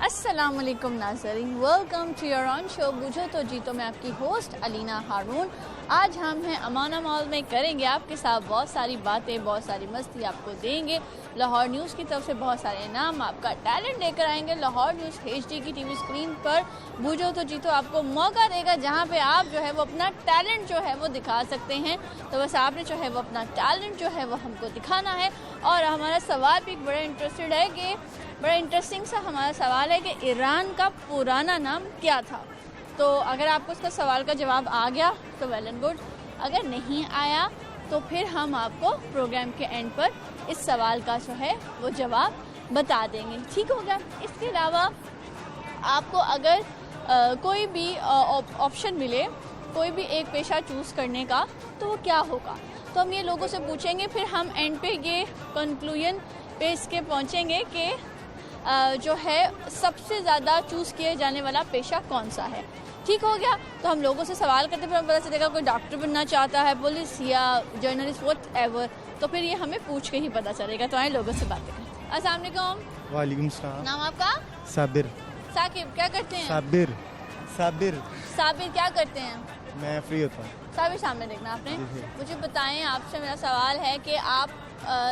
अस्सलामुअलैकुम नाज़रीन, welcome to your own show बूझो तो जीतो। मैं आपकी होस्ट अलीना हारून। आज हम हैं अमाना मॉल में, करेंगे आपके साथ बहुत सारी बातें, बहुत सारी मस्ती आपको देंगे। लाहौर न्यूज़ की तरफ से बहुत सारे इनाम, आपका टैलेंट लेकर आएंगे। लाहौर न्यूज़ HD की टीवी स्क्रीन पर बूझो तो जीतो आपको मौका देगा जहाँ पे आप जो है वो अपना टैलेंट जो है वो दिखा सकते हैं। तो बस आपने जो है वो अपना टैलेंट जो है वो हमको दिखाना है। और हमारा सवाल भी बड़ा इंटरेस्टिंग सा हमारा सवाल है कि ईरान का पुराना नाम क्या था। तो अगर आपको उसका सवाल का जवाब आ गया तो वेल एंड गुड, अगर नहीं आया तो फिर हम आपको प्रोग्राम के एंड पर इस सवाल का जो है वो जवाब बता देंगे, ठीक हो गया। इसके अलावा आपको अगर कोई भी ऑप्शन मिले, कोई भी एक पेशा चूज़ करने का, तो वो क्या होगा, तो हम ये लोगों से पूछेंगे। फिर हम एंड पे ये कंक्लूजन पे इसके पहुँचेंगे कि जो है सबसे ज़्यादा चूज़ किए जाने वाला पेशा कौन सा है, ठीक हो गया। तो हम लोगों से सवाल करते फिर हमें पता चलेगा कोई डॉक्टर बनना चाहता है, पुलिस या जर्नलिस्ट, वॉट एवर, तो फिर ये हमें पूछ के ही पता चलेगा। तो आए लोगों से बातें करें। अस्सलाम वालेकुम। वालेकुम सलाम। नाम आपका? साबिर। साकिब, क्या करते हैं? साबिर। साबिर। साबिर, क्या करते हैं? मैं फ्री होता हूँ। साबिर, सामने देखना आपने। मुझे बताएं, आपसे मेरा सवाल है कि आप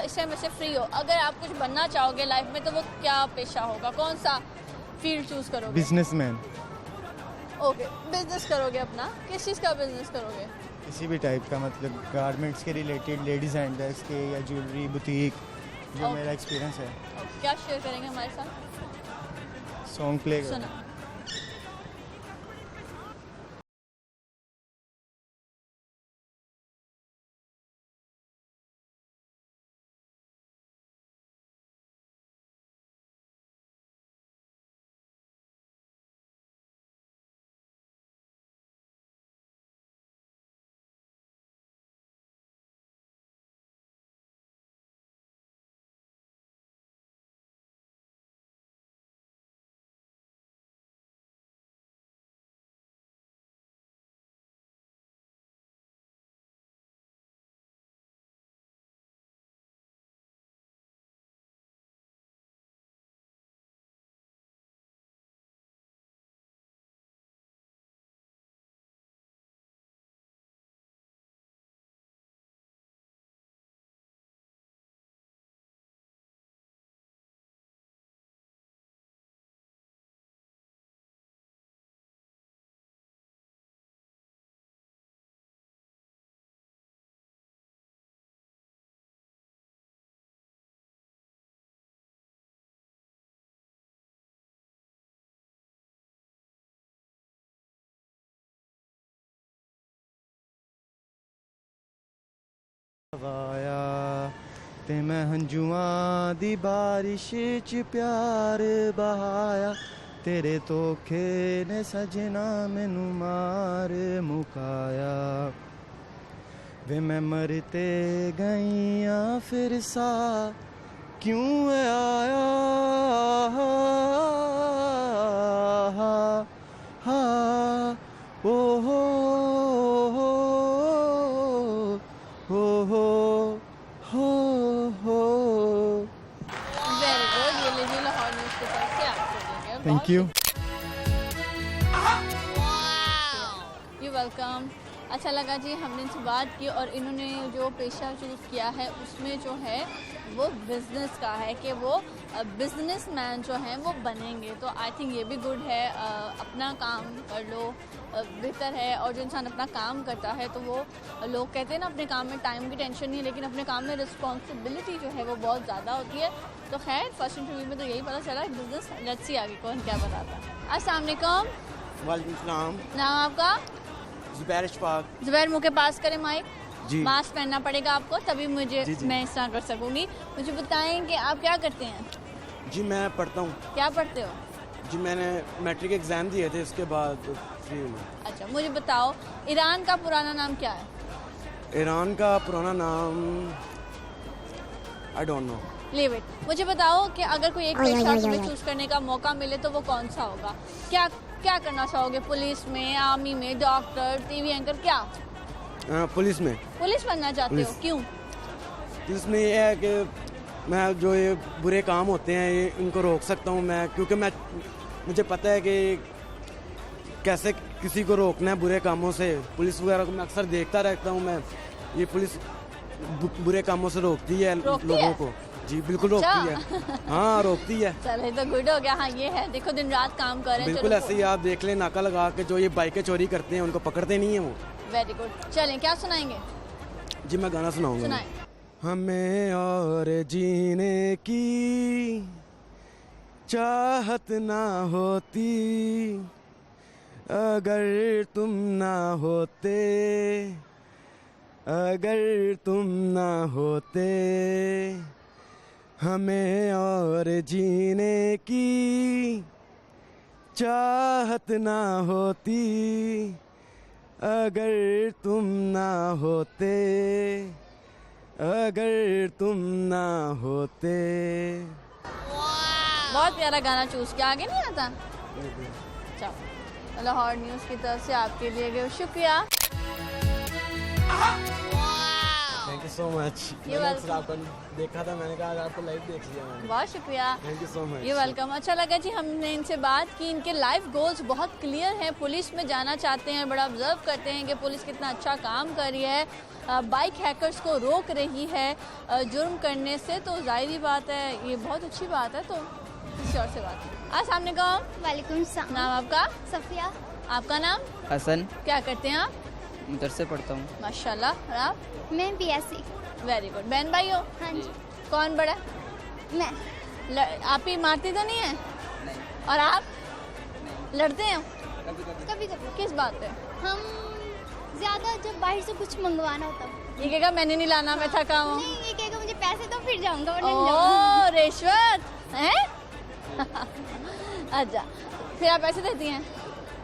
इस टाइम से फ्री हो, अगर आप कुछ बनना चाहोगे लाइफ में तो वो क्या पेशा होगा, कौन सा फील्ड चूज करोगे? बिजनेसमैन। ओके, बिजनेस करोगे अपना? किस चीज़ का बिजनेस करोगे? किसी भी टाइप का, मतलब गारमेंट्स के रिलेटेड, लेडीज़ हैंडबैग्स के या ज्वेलरी बुटीक, जो मेरा एक्सपीरियंस है। क्या शेयर करेंगे हमारे साथ? सॉन्ग प्ले सुना। ते मैं हंजुआं दी बारिश च प्यार बहाया, तेरे धोखे ने सजना मैनू मार मुकाया। वे मैं मरते गईयां फिर सा क्यों आया, ओ हो वेरी गुड, ये लीजिए लाहौर न्यूज़ की तरफ से आपको देंगे। Thank you. You welcome. अच्छा लगा जी, हमने इनसे बात की और इन्होंने जो पेशा चूज़ किया है उसमें जो है वो बिज़नेस का है कि वो बिज़नेसमैन जो हैं वो बनेंगे। तो आई थिंक ये भी गुड है। अपना काम कर लो, बेहतर है। और जो इंसान अपना काम करता है तो वो, लोग कहते हैं ना अपने काम में टाइम की टेंशन नहीं है, लेकिन अपने काम में रिस्पॉन्सिबिलिटी जो है वो बहुत ज़्यादा होती है। तो खैर फर्स्ट इंटरव्यू में तो यही पता चला बिज़नेस। लेट्स सी आगे कौन क्या बताता है। अस्सलाम वालेकुम। वालेकुम सलाम। नाम आपका? ज़ुबैर इशफाक। ज़ुबैर, मुँह के पास करें माइक। जी। मास्क पहनना पड़ेगा आपको, तभी मुझे जी। मैं इस तरह कर सकूँगी। मुझे बताएं कि आप क्या करते हैं? जी मैं पढ़ता हूँ। क्या पढ़ते हो? जी मैंने मैट्रिक एग्ज़ाम दिए थे, उसके बाद फ्री हूँ। अच्छा, मुझे बताओ ईरान का पुराना नाम क्या है? ईरान का पुराना नाम I don't know. Leave it. मुझे बताओ कि अगर कोई एक पेशा तुम्हें चूज करने का मौका मिले तो वो कौन सा होगा? क्या क्या करना चाहोगे? पुलिस में, आर्मी में, डॉक्टर, टीवी एंकर, क्या? पुलिस में। पुलिस बनना चाहते हो? क्यों? पुलिस में ये है कि मैं जो ये बुरे काम होते हैं ये इनको रोक सकता हूँ मैं, क्योंकि मुझे पता है कि कैसे किसी को रोकना है बुरे कामों से। पुलिस वगैरह को मैं अक्सर देखता रहता हूँ मैं, ये पुलिस बुरे कामों से रोकती है लोगों को। जी बिल्कुल रोकती है। हाँ रोकती है। चले तो गुड हो गया। हाँ ये है, देखो दिन रात काम कर रहे हैं। बिल्कुल ऐसे ही आप देख लें, नाका लगा के जो ये बाइकें चोरी करते हैं उनको पकड़ते नहीं है वो। Very good. चलें क्या सुनाएंगे? जी मैं गाना सुनाऊंगा। सुनाएं। हमें और जीने की चाहत ना होती अगर तुम ना होते, अगर तुम ना होते। हमें और जीने की चाहत ना होती अगर तुम ना होते, अगर तुम ना होते। बहुत प्यारा गाना चूज किया। आगे नहीं आता? चलो लाहौर न्यूज़ की तरफ से आपके लिए शुक्रिया। Thank you so much. मैंने आपको देखा था, मैंने कहा आपको लाइव देख लिया मैंने। बहुत शुक्रिया। Thank you so much. ये वेलकम। अच्छा लगा जी, हमने इनसे बात की। इनके लाइफ गोल्स बहुत क्लियर हैं। पुलिस में जाना चाहते हैं, बड़ा ऑब्जर्व करते हैं कि पुलिस कितना अच्छा काम कर रही है, बाइक हैकर्स को रोक रही है जुर्म करने से। तो जाहिर बात है ये बहुत अच्छी बात है। तो किसी और से बात। अस्सलाम वालेकुम। वालेकुम सलाम। नाम आपका? सफिया। आपका नाम? हसन। क्या करते हैं आप? मदरसे पढ़ता हूँ। माशाल्लाह। और आप? मैं बीएससी। Very good. बहन भाई हो? हाँ जी। कौन बड़ा? मैं। आप ही मारती तो नहीं है? नहीं। और आप? नहीं। लड़ते हैं? कभी कभी। कभी कभी किस बात पे? हम ज्यादा जब बाहर से कुछ मंगवाना होता ये कहेगा मैंने नहीं लाना, मैं थका हूँ। नहीं, ये कहेगा मुझे पैसे दो फिर जाऊंगा वरना नहीं जाऊंगा। ओह रिश्वत है। अच्छा, फिर आप पैसे देती हैं?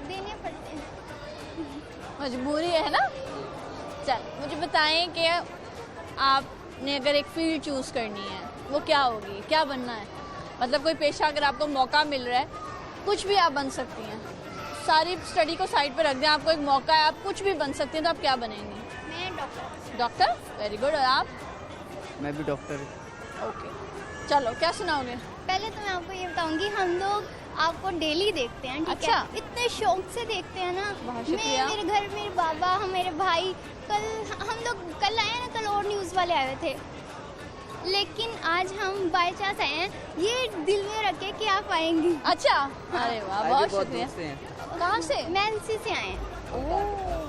देने पड़ते हैं। मजबूरी है ना। चल मुझे बताएं कि आपने अगर एक फील्ड चूज करनी है वो क्या होगी, क्या बनना है? मतलब कोई पेशा अगर आपको मौका मिल रहा है, कुछ भी आप बन सकती हैं। सारी स्टडी को साइड पे रख दें, आपको एक मौका है, आप कुछ भी बन सकती हैं, तो आप क्या बनेंगी? मैं डॉक्टर। डॉक्टर? Very good. और आप? मैं भी डॉक्टर। ओके चलो क्या सुनाओगे? पहले तो मैं आपको ये बताऊंगी, हम लोग आपको डेली देखते हैं, ठीक अच्छा। है? इतने शौक से देखते हैं ना। बहुत शुक्रिया। मेरे घर मेरे बाबा, मेरे भाई, हम लोग कल आए ना, कल और न्यूज़ वाले आए थे, लेकिन आज हम बाय चांस आए हैं। ये दिल में रखे कि आप आएंगी। अच्छा। अरे वाह, बहुत शुक्रिया। कहाँ से? मैनसी से आए हैं। ओह,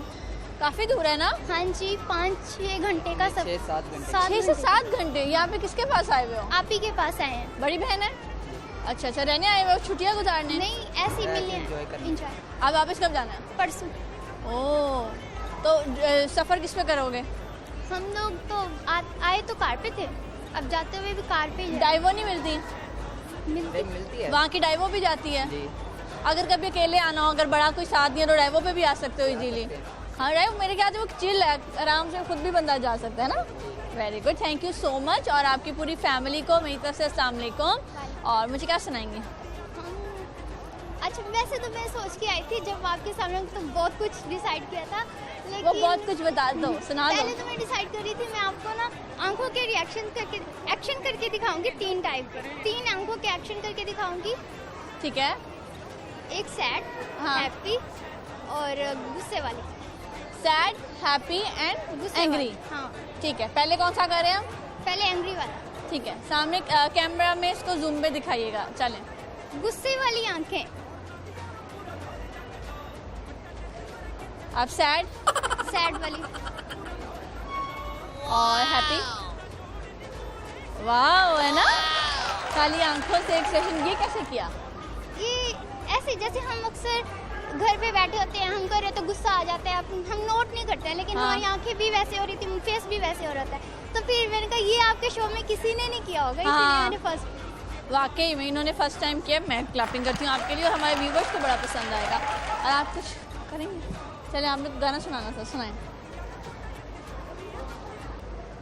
काफी दूर है ना? हाँ जी, 5-6 घंटे का सब। 6-7 घंटे। 6 से 7 घंटे। यहाँ पे किसके पास आए हुए हो? आप ही के पास आए हैं। बड़ी बहन है? अच्छा अच्छा, रहने आए हुए हो, छुट्टियाँ गुजारने? नहीं, ऐसे ही मिले enjoy करने। एंजॉय। अब वापस कब जाना है? परसों। ओह, तो सफर किस पे करोगे? हम लोग तो आए तो कार पे थे, अब जाते हुए भी कार पे ही जाएंगे। डाइवो नहीं मिलती? मिलती। मिलती है। वहाँ की डाइवो भी जाती है? जी। अगर कभी अकेले आना हो, अगर बड़ा कोई साथ नहीं है, तो डाइवो पे भी आ सकते हो इजीली। हाँ डाइवो मेरे ख्याल से वो चिल है, आराम से खुद भी बंदा जा सकता है ना। Very good, thank you so much. और आपकी पूरी फैमिली को मेरी तरफ से अस्सलाम वालेकुम। और मुझे क्या सुनाएंगे? अच्छा, वैसे तो मैं सोच के आई थी जब आपके सामने, तो बहुत कुछ डिसाइड किया था, लेकिन वो बहुत कुछ बता दो, सुना दो। पहले तो मैं डिसाइड कर रही थी, मैं आपको ना आंखों के रिएक्शन करके एक्शन करके दिखाऊंगी। 3 टाइप, 3 आंखों के एक्शन करके दिखाऊंगी। ठीक है। एक सैड, हाँ। हैप्पी और गुस्से वाली। सैड, हैप्पी एंड गुस्से एंग्री। वाली। हाँ, ठीक है, पहले कौन सा करें हम? पहले एंग्री वाला। ठीक है, सामने कैमरा में इसको जूम में दिखाइएगा। चलें। गुस्से वाली आंखें। आप सैड सैड वाली। और हैप्पी। वाह, है ना? खाली आंखों से एक सेशन। ये कैसे किया? ये ऐसे जैसे हम अक्सर घर पे बैठे होते हैं, हम कर रहे तो गुस्सा आ जाता है, हम नोट नहीं करते हैं, लेकिन हाँ। हमारी आंखें भी वैसे हो रही थी, फेस भी वैसे हो रहा था। तो फिर मैंने कहा ये आपके शो में किसी ने नहीं किया होगा, इसलिए हाँ। मैंने फर्स्ट। वाकई में इन्होंने फर्स्ट टाइम किया। मैं क्लैपिंग करती हूँ आपके लिए, और हमारे व्यूवर्स को बड़ा पसंद आएगा। और आप कुछ करेंगे? चले, आप लोग गाना सुनाना था, सुनाएं।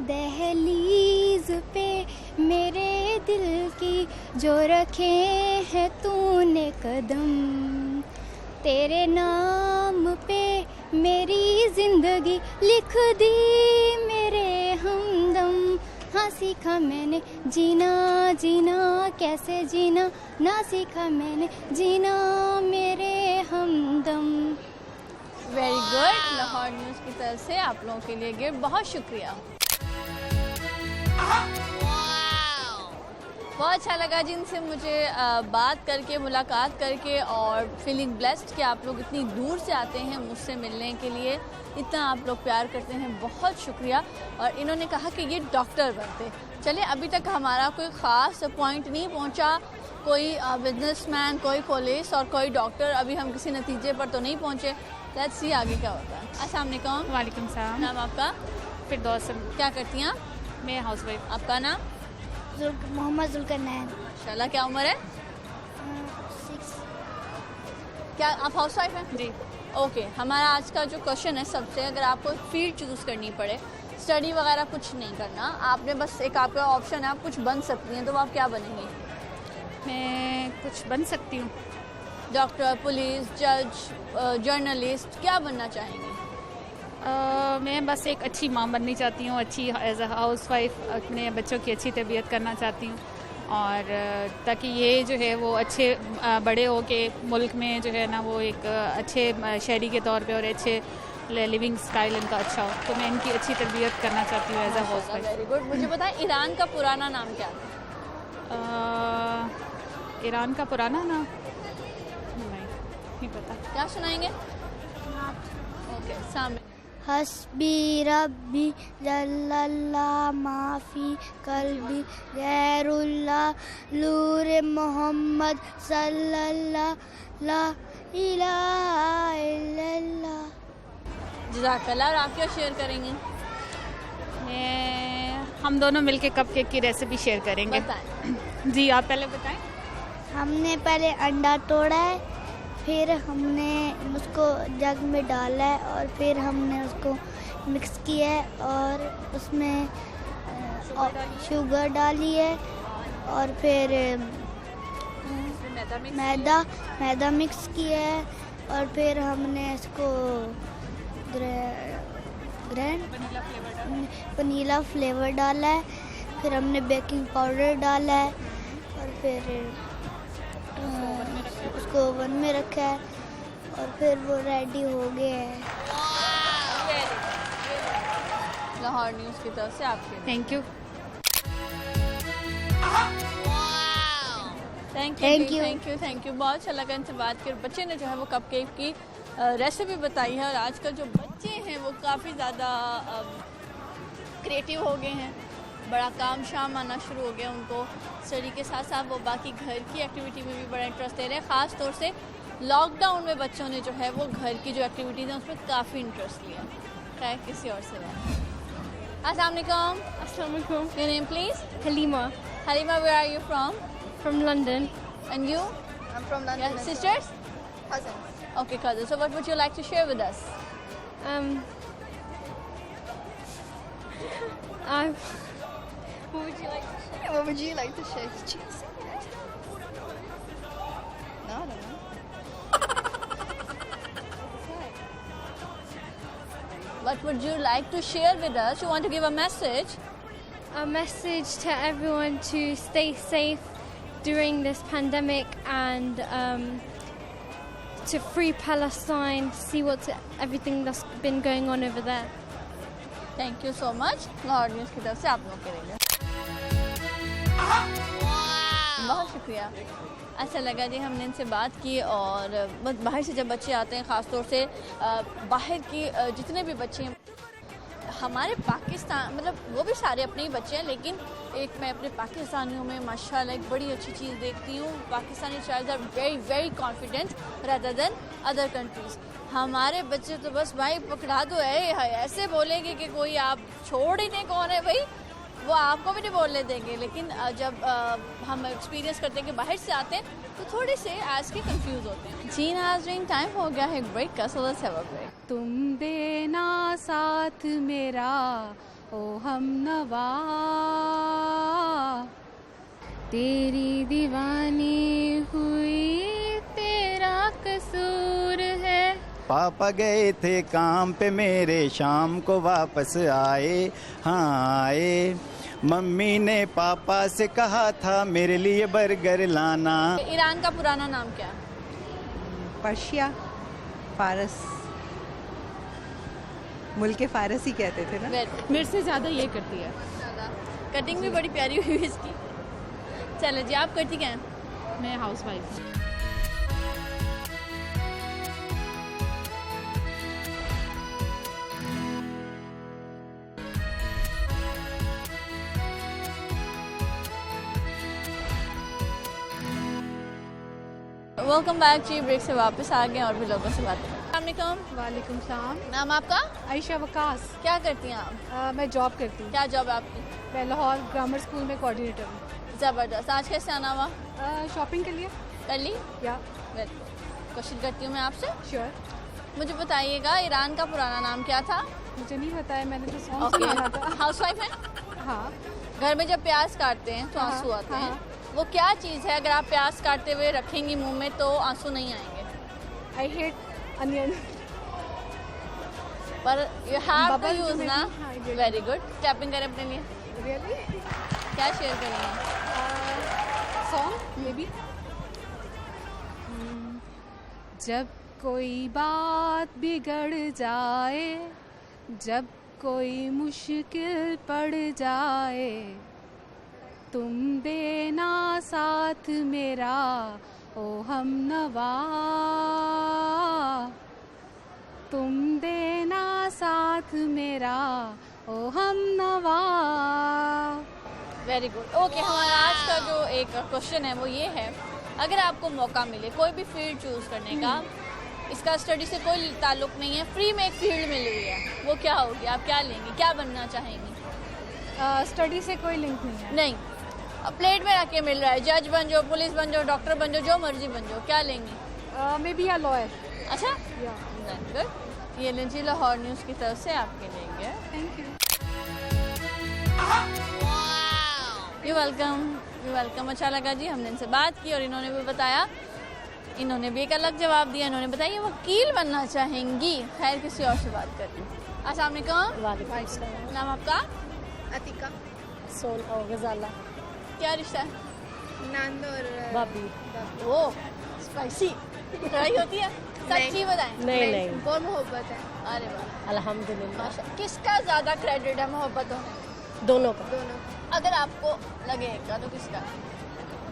दहलीज पे मेरे दिल की जो रखे हैं तूने कदम, तेरे नाम पे मेरी जिंदगी लिख दी मेरे हमदम। हाँ, ना सीखा मैंने जीना जीना कैसे जीना, ना सीखा मैंने जीना मेरे हमदम। Very good. लाहौर न्यूज़ की तरफ से आप लोगों के लिए गिफ्ट, बहुत शुक्रिया। बहुत अच्छा लगा जिनसे मुझे बात करके, मुलाकात करके, और फीलिंग ब्लेस्ड कि आप लोग इतनी दूर से आते हैं मुझसे मिलने के लिए, इतना आप लोग प्यार करते हैं, बहुत शुक्रिया। और इन्होंने कहा कि ये डॉक्टर बनते। चलिए, अभी तक हमारा कोई ख़ास पॉइंट नहीं पहुंचा, कोई बिजनेसमैन, कोई पुलिस और कोई डॉक्टर, अभी हम किसी नतीजे पर तो नहीं पहुँचे। लेट्स सी आगे क्या होता है। अस्सलाम वालेकुम। वालेकुम सलाम। नाम आपका? फिरदौस। क्या करती हैं आप? मैं हाउसवाइफ। आपका नाम? मोहम्मद जुल्करनैन। माशाल्लाह, क्या उम्र है? 6। क्या आप हाउस वाइफ हैं? जी। ओके, हमारा आज का जो क्वेश्चन है सबसे, अगर आपको फील्ड चूज़ करनी पड़े, स्टडी वगैरह कुछ नहीं करना, आपने बस एक आपका ऑप्शन है, आप कुछ बन सकती हैं, तो आप क्या बनेंगी? मैं कुछ बन सकती हूँ। डॉक्टर, पुलिस, जज, जर्नलिस्ट, क्या बनना चाहेंगी? मैं बस एक अच्छी माँ बननी चाहती हूँ, अच्छी एज अ हाउसवाइफ अपने बच्चों की अच्छी तरबियत करना चाहती हूँ, और ताकि ये जो है वो अच्छे बड़े हो के मुल्क में जो है ना वो एक अच्छे शहरी के तौर पे और अच्छे लिविंग स्टाइल इनका अच्छा हो, तो मैं इनकी अच्छी तरबियत करना चाहती हूँ as a housewife. Very good. मुझे बताएं, ईरान का पुराना नाम क्या था? ईरान का पुराना नाम नहीं पता। क्या सुनाएंगे? ओके, सामने। हस्बी रब्बी जल्लल्लाह माफी कल्बी गैरुल्लाह नूर मोहम्मद सल्लल्लाह ला इलाहा इल्लल्लाह। जज़ाकल्लाह। और आप क्या शेयर करेंगे? हम दोनों मिलके कपकेक की रेसिपी शेयर करेंगे। बताएं। जी, आप पहले बताएं। हमने पहले अंडा तोड़ा है, फिर हमने उसको जग में डाला है, और फिर हमने उसको मिक्स किया है, और उसमें शुगर डाली है, और फिर मैदा मिक्स किया है, और फिर हमने इसको वनीला फ्लेवर डाला है, फिर हमने बेकिंग पाउडर डाला है, और फिर उसको ओवन में रखा है, और फिर वो रेडी हो गया है। लाहौर न्यूज़ की तरफ से आपके थैंक यू। Thank you. बहुत अच्छा लगा इनसे बात कर। बच्चे ने जो है वो कपकेक की रेसिपी बताई है, और आजकल जो बच्चे हैं वो काफ़ी ज़्यादा क्रिएटिव हो गए हैं, बड़ा काम शाम आना शुरू हो गया उनको। स्टडी के साथ साथ वो बाकी घर की एक्टिविटी में भी बड़ा इंटरेस्ट दे रहे हैं। ख़ास तौर से लॉकडाउन में बच्चों ने जो है वो घर की जो एक्टिविटीज़ हैं उसमें काफ़ी इंटरेस्ट लिया। क्या किसी और से बात? अस्सलाम वालेकुम। Assalamu alaikum. Your name please? Halima Halima, where are you from? from London. And you? I'm from London. Yeah, as sisters? well. Cousins. Okay, cousins. So what would you like to share with us? What would you like to share? What would you like to share? Did you say it? No, I don't know. What would you like to share with us? You want to give a message? A message to everyone to stay safe during this pandemic, and to free Palestine, see everything that's been going on over there. Thank you so much. Lahore news की तरफ से आप लोग के लिए बहुत शुक्रिया। अच्छा लगा जी, हमने इनसे बात की, और बाहर से जब बच्चे आते हैं, ख़ास तौर से बाहर की जितने भी बच्चे हैं हमारे पाकिस्तान, मतलब वो भी सारे अपने ही बच्चे हैं, लेकिन एक मैं अपने पाकिस्तानियों में माशाल्लाह एक बड़ी अच्छी चीज़ देखती हूँ। Pakistani child are very very confident rather than other countries. हमारे बच्चे तो बस भाई पकड़ा दो ऐसे बोलेंगे कि कोई आप छोड़ ही नहीं, कौन है भाई, वो आपको भी नहीं बोलने देंगे। लेकिन जब हम एक्सपीरियंस करते हैं कि बाहर से आते हैं तो थोड़े से आज के कंफ्यूज होते हैं। जी नाज़रीन, टाइम हो गया है एक ब्रेक का, so let's have a break. तुम देना साथ मेरा ओ हमनवा, तेरी दीवानी हुई तेरा कसूर है। पापा गए थे काम पे मेरे, शाम को वापस आए, हाँ आए। मम्मी ने पापा से कहा था मेरे लिए बर्गर लाना। ईरान का पुराना नाम क्या है? पर्शिया, फारस, मुल्क फारस ही कहते थे ना। मेरे से ज़्यादा ये करती है। कटिंग भी बड़ी प्यारी हुई है इसकी। चलो जी, आप करती क्या हैं? मैं हाउस वाइफ। वेलकम बैक जी। ब्रेक से वापस आ गए और भी लोगों से बात करें। वालेकुम सलाम। नाम आपका? आयशा वकास। क्या करती हैं आप? मैं जॉब करती हूँ। क्या जॉब है आपकी? मैं लाहौर ग्रामर स्कूल में कोऑर्डिनेटर हूँ। ज़बरदस्त। आज कैसे आना हुआ? शॉपिंग के लिए। कर ली? या क्वेश्चन करती हूँ मैं आपसे। श्योर। मुझे बताइएगा, ईरान का पुराना नाम क्या था? मुझे नहीं पता है, मैंने तो सॉन्ग सुना था। हाउस वाइफ है? हाँ। घर में जब प्याज काटते हैं तो आंसू आते हैं। वो क्या चीज़ है, अगर आप प्याज काटते हुए रखेंगी मुंह में तो आंसू नहीं आएंगे? I hate onion. पर you have to Bubble use में ना। भी, हाँ, ये वेरी गुड। टैपिंग करें अपने लिए। रियली? क्या शेयर करेंगे? Song may be. जब कोई बात बिगड़ जाए, जब कोई मुश्किल पड़ जाए, तुम देना साथ मेरा ओ हमनवा, तुम देना साथ मेरा ओ हमनवा। Very good. ओके, हमारा आज का जो एक क्वेश्चन है वो ये है, अगर आपको मौका मिले कोई भी फील्ड चूज़ करने का, इसका स्टडी से कोई ताल्लुक नहीं है, फ्री में एक फील्ड मिली हुई है, वो क्या होगी? आप क्या लेंगी? क्या बनना चाहेंगी? स्टडी से कोई लिंक नहीं है। नहीं, प्लेट में रख के मिल रहा है, जज बन जाओ, पुलिस बन जाओ, डॉक्टर बन जाओ, जो मर्जी बन जाओ, क्या लेंगी? May be a lawyer. अच्छा, गुड। ये लीजिए लाहौर न्यूज़ की तरफ से आपके लेंगे। Thank you. You welcome, you welcome. अच्छा लगा जी, हमने इनसे बात की और इन्होंने भी बताया, इन्होंने भी एक अलग जवाब दिया। इन्होंने बताया ये वकील बनना चाहेंगी। खैर, किसी और से बात करती हूँ। अस्सलाम वालेकुम। वालेकुम। नाम आपका? अतिका, सोल और गजाला। क्या रिश्ता है? नंद और भाभी। वो स्पाइसी लड़ाई होती है? सच्ची बताएं। नहीं। बहुत मोहब्बत है। अरे वाह, अल्हम्दुलिल्लाह। माशा। किसका ज़्यादा क्रेडिट है मोहब्बतों में? दोनों का दोनों अगर आपको लगेगा तो किसका?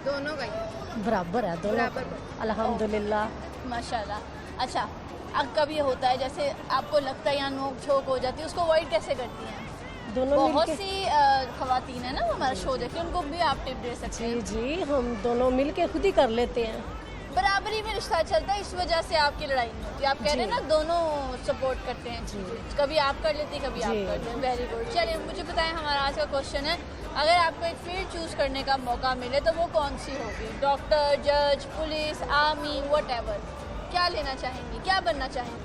दोनों का ही बराबर है, दोनों बराबर। अल्हम्दुलिल्लाह। माशाल्लाह। अच्छा, अब कभी होता है जैसे आपको लगता है यहाँ नोक झोंक हो जाती है, उसको अवॉइड कैसे करती हैं? दोनों बहुत मिलके। सी खवातीन है ना वो हमारा शो देखते हैं, उनको भी आप टिप दे सकते हैं। जी, हम दोनों मिलके खुद ही कर लेते हैं। बराबरी में रिश्ता चलता है, इस वजह से आपकी लड़ाई नहीं होती। आप कह रहे हैं ना, दोनों सपोर्ट करते हैं। कभी आप कर लेती, कभी आप करते हैं। Very good. चलिए, मुझे बताएं, हमारा आज का क्वेश्चन है, अगर आपको एक फील्ड चूज करने का मौका मिले तो वो कौन सी होगी? डॉक्टर, जज, पुलिस, आर्मी, व्हाटएवर। क्या लेना चाहेंगी? क्या बनना चाहेंगी?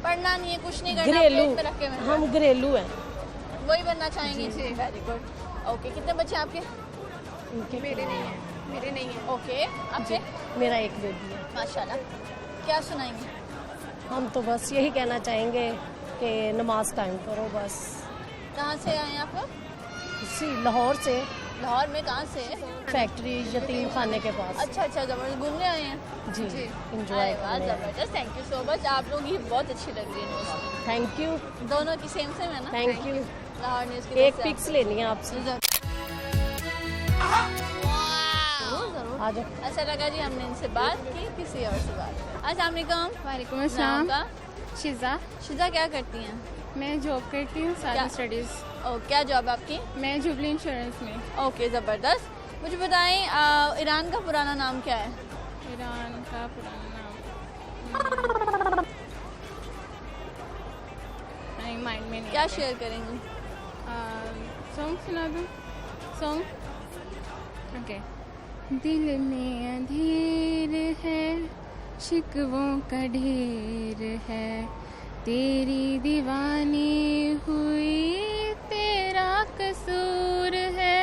पढ़ना नहीं है, कुछ नहीं करना, घरेलू, प्लेट में रख के मिल रहा है। हम घरेलू हैं। वही बनना चाहेंगी? Very good. ओके, कितने बच्चे आपके? मेरे नहीं है, मेरे नहीं है। ओके, आपके? मेरा एक बेबी है। माशाल्लाह। क्या सुनाएंगे? हम तो बस यही कहना चाहेंगे कि नमाज कायम करो बस। कहाँ से आए आप लोग? इसी लाहौर से, लाहौर में कहाँ से? फैक्ट्री यतीम खाने के पास। अच्छा, जबरदस्त। घूमने आए हैं? जी, अरे इंजॉय वाह, जबरदस्त। Thank you so much. आप लोग ही बहुत अच्छी लग रही है न्यूज़। थैंक यू, दोनों की सेम सेम है ना? Thank you. लाहौर न्यूज़ की एक तरफ से पिक्स लेनी है आपसे। जरूर जरूर। आ जाओ। अच्छा लगा जी, हमने इनसे बात की, किसी और से बात। अस्सलाम वालेकुम। वालेकुम नाम का? शिजा। शिजा, क्या करती हैं? मैं जॉब करती हूँ, क्या? सारी स्टडीज़। ओ, क्या जॉब आपकी? मैं जुबली इंश्योरेंस में। ओके, ज़बरदस्त। मुझे बताएं, ईरान का पुराना नाम क्या है? ईरान का पुराना नाम माइंड में नहीं। क्या शेयर करेंगी? सॉन्ग सुना दूँ? Song okay. दिल में अंधेर है, शिकवों का ढेर है, तेरी दीवानी हुई तेरा कसूर है,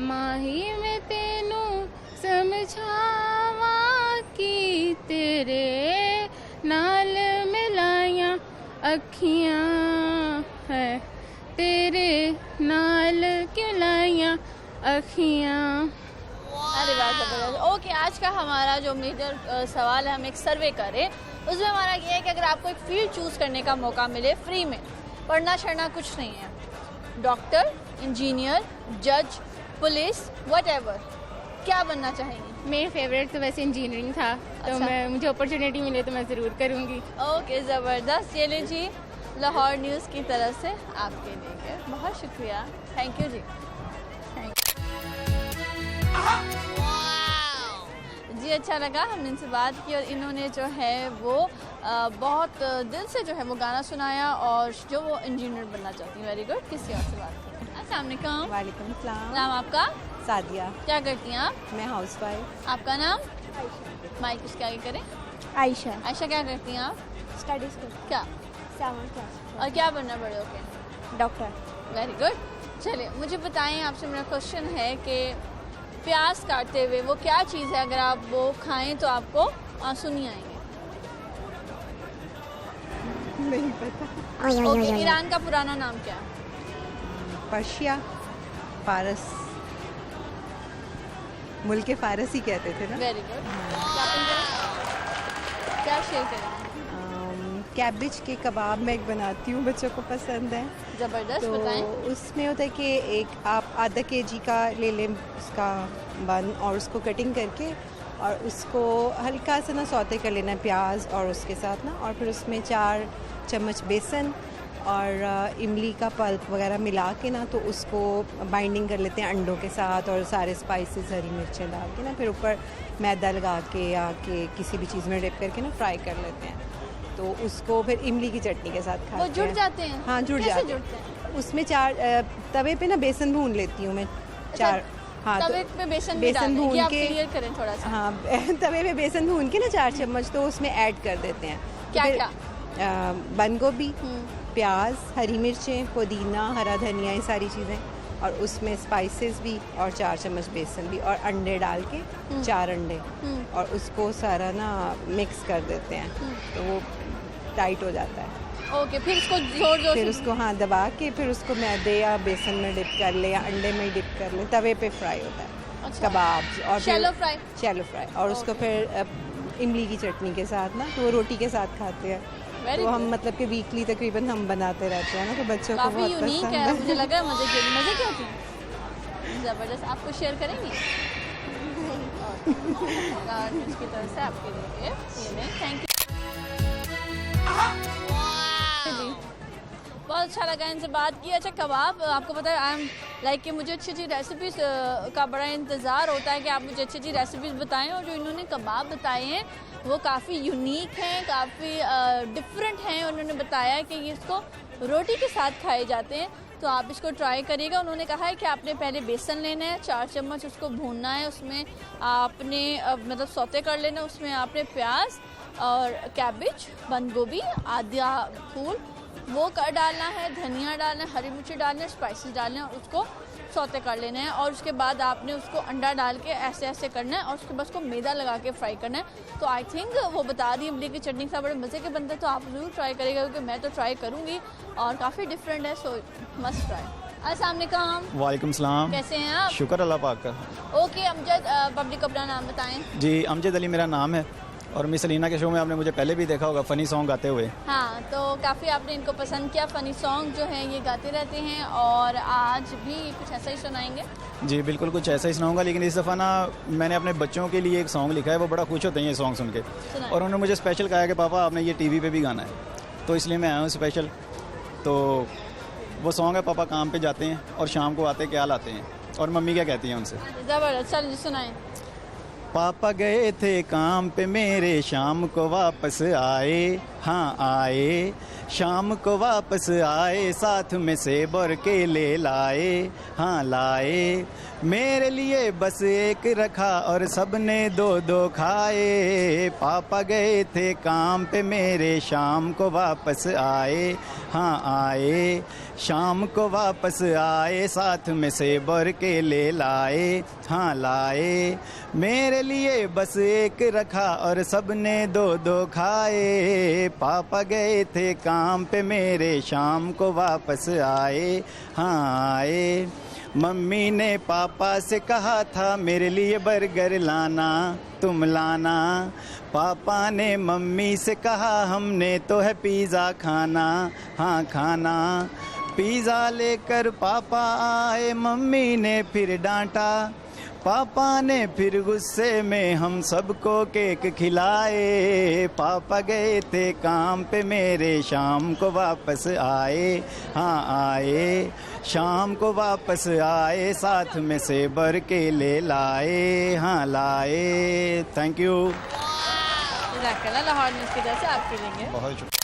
माही में तेनू समझावा कि तेरे नाल मिलाया अखियां है, तेरे नाल क्यों लाइया अखियां। अरे वाह जबरदस्त। ओके, आज का हमारा जो मेजर सवाल है, हम एक सर्वे करें, उसमें हमारा ये है कि अगर आपको एक फील्ड चूज़ करने का मौका मिले फ्री में, पढ़ना छढ़ना कुछ नहीं है, डॉक्टर, इंजीनियर, जज, पुलिस, व्हाटएवर, क्या बनना चाहेंगी? मेरा फेवरेट तो वैसे इंजीनियरिंग था, तो अच्छा। मुझे अपॉर्चुनिटी मिले तो मैं ज़रूर करूँगी। ओके ज़बरदस्त। चलिए जी, लाहौर न्यूज़ की तरफ से आपके लिए बहुत शुक्रिया, थैंक यू जी। जी अच्छा लगा, हमने इनसे बात की और इन्होंने जो है वो बहुत दिल से जो है वो गाना सुनाया और जो वो इंजीनियर बनना चाहती हैं। Very good. किसी और से बात करें। अस्सलाम वालेकुम। वालेकुम सलाम। नाम आपका? सादिया। क्या करती हैं आप? मैं हाउसवाइफ। आपका नाम? माइक उसके आगे करें। आयशा। आयशा, क्या करती हैं आप? स्टडीज क्या? 7th class. और क्या बनना बड़े होके? डॉक्टर। Very good. चलिए मुझे बताएं, आपसे मेरा क्वेश्चन है कि प्याज काटते हुए वो क्या चीज़ है, अगर आप वो खाएं तो आपको आंसू नहीं आएंगे? नहीं पता। ओके, ईरान का पुराना नाम क्या है? पर्शिया, फारस। मुल्क फारस ही कहते थे ना। Very good. क्या शेयर करें? कैबिज के कबाब मैं एक बनाती हूँ, बच्चों को पसंद है। ज़बरदस्त, तो बताएं। उसमें होता है कि एक आप आधा kg का ले लें उसका बन, और उसको कटिंग करके और उसको हल्का सा ना सौते कर लेना प्याज और उसके साथ ना, और फिर उसमें 4 चम्मच बेसन और इमली का पल्प वगैरह मिला के ना, तो उसको बाइंडिंग कर लेते हैं अंडों के साथ और सारे स्पाइसेस, हरी मिर्चें डाल के ना, फिर ऊपर मैदा लगा के या के किसी भी चीज़ में डिप करके ना फ्राई कर लेते हैं। तो उसको फिर इमली की चटनी के साथ खाते हैं। वो जुड़ जाते हैं? हाँ, जुड़ कैसे जाते जुड़ते हैं? उसमें 4 तवे पे ना बेसन भून लेती हूँ मैं। 4 हाँ, तवे पे बेसन बेसन भून के आप के, क्लियर करें थोड़ा सा। हाँ तवे पे बेसन भून के ना 4 चम्मच तो उसमें ऐड कर देते हैं। क्या फिर, क्या? बंद गोभी, प्याज, हरी मिर्चें, पुदीना, हरा धनिया, ये सारी चीज़ें, और उसमें स्पाइसेस भी और 4 चम्मच बेसन भी और अंडे डाल के 4 अंडे, और उसको सारा ना मिक्स कर देते हैं तो वो टाइट हो जाता है। ओके, फिर उसको जोर फिर उसको हाँ दबा के फिर उसको मैदे या बेसन में डिप कर ले या अंडे में डिप कर ले, तवे पे फ्राई होता है। अच्छा। कबाब्स और शैलो फ्राई। शैलो फ्राई, और उसको फिर इमली की चटनी के साथ ना, तो वो रोटी के साथ खाते हैं। Very तो हम good. मतलब कि वीकली तकरीबन हम बनाते रहते हैं ना, तो बच्चों को काफी बहुत यूनिक पसंद है, मुझे लगा मजे क्या थी? जबरदस्त। आपको शेयर करेंगी? इसकी तरफ से आपके लिए ये नहीं, थैंक यू। बहुत अच्छा लगा इनसे बात की। अच्छा, कबाब आपको पता है, आई एम लाइक कि मुझे अच्छी अच्छी रेसिपीज़ का बड़ा इंतज़ार होता है कि आप मुझे अच्छी अच्छी रेसिपीज़ बताएं, और जो इन्होंने कबाब बताए हैं वो काफ़ी यूनिक हैं, काफ़ी डिफरेंट हैं। उन्होंने बताया कि ये इसको रोटी के साथ खाए जाते हैं, तो आप इसको ट्राई करिएगा। उन्होंने कहा है कि आपने पहले बेसन लेना है, 4 चम्मच उसको भूनना है, उसमें आपने मतलब सौते कर लेना, उसमें आपने प्याज और कैबिज, बंद गोभी, आधा फूल वो कर डालना है, धनिया डालना है, हरी मिर्ची डालना है, स्पाइसेस डालना है, और उसको सौते कर लेना है। और उसके बाद आपने उसको अंडा डाल के ऐसे ऐसे करना है, और उसके बाद उसको मैदा लगा के फ्राई करना है। तो आई थिंक वो बता रही इमली की चटनी के साथ बड़े मज़े के बनते हैं, तो आप ज़रूर ट्राई करिएगा, क्योंकि मैं तो ट्राई करूँगी और काफ़ी डिफरेंट है, सो मस्ट ट्राई। अस्सलाम वालेकुम। वालेकुम सलाम। कैसे हैं आप? शुक्र अल्लाह पाक का। ओके, अमजद पब्लिक अपना नाम बताएं। जी, अमजद अली मेरा नाम है, और मिस अलीना के शो में आपने मुझे पहले भी देखा होगा फ़नी सॉन्ग गाते हुए। हाँ, तो काफ़ी आपने इनको पसंद किया। फ़नी सॉन्ग जो हैं ये गाते रहते हैं, और आज भी कुछ ऐसा ही सुनाएंगे? जी बिल्कुल, कुछ ऐसा ही सुनाऊंगा, लेकिन इस दफ़ा ना मैंने अपने बच्चों के लिए एक सॉन्ग लिखा है, वो बड़ा खुश होते हैं ये सॉन्ग सुन के, और उन्होंने मुझे स्पेशल कहा है कि पापा आपने ये टीवी पे भी गाना है, तो इसलिए मैं आया हूँ स्पेशल। तो वो सॉन्ग है, पापा काम पे जाते हैं और शाम को आते क्या लाते हैं, और मम्मी क्या कहती हैं उनसे। ज़बरदस्त, चलिए सुनाएं। पापा गए थे काम पे मेरे, शाम को वापस आए, हाँ आए, शाम को वापस आए, साथ में सेब और केले लाए, हाँ लाए, मेरे लिए बस एक रखा और सबने 2-2 खाए। पापा गए थे काम पे मेरे, शाम को वापस आए, हाँ आए, शाम को वापस आए, साथ में सेब और केले लाए, हाँ लाए, मेरे लिए बस एक रखा और सबने 2-2 खाए। पापा गए थे काम काम पे मेरे शाम को वापस आए, हाँ आए। मम्मी ने पापा से कहा था मेरे लिए बर्गर लाना, तुम लाना। पापा ने मम्मी से कहा हमने तो है पिज़्ज़ा खाना, हाँ खाना। पिज़्ज़ा लेकर पापा आए, मम्मी ने फिर डांटा। पापा ने फिर गुस्से में हम सबको केक खिलाए। पापा गए थे काम पे मेरे शाम को वापस आए, हाँ आए। शाम को वापस आए, साथ में से भर के ले लाए, हाँ लाए। Thank you. लाहौर न्यूज़ की तरफ से आपके लिए बहुत शुक्रिया।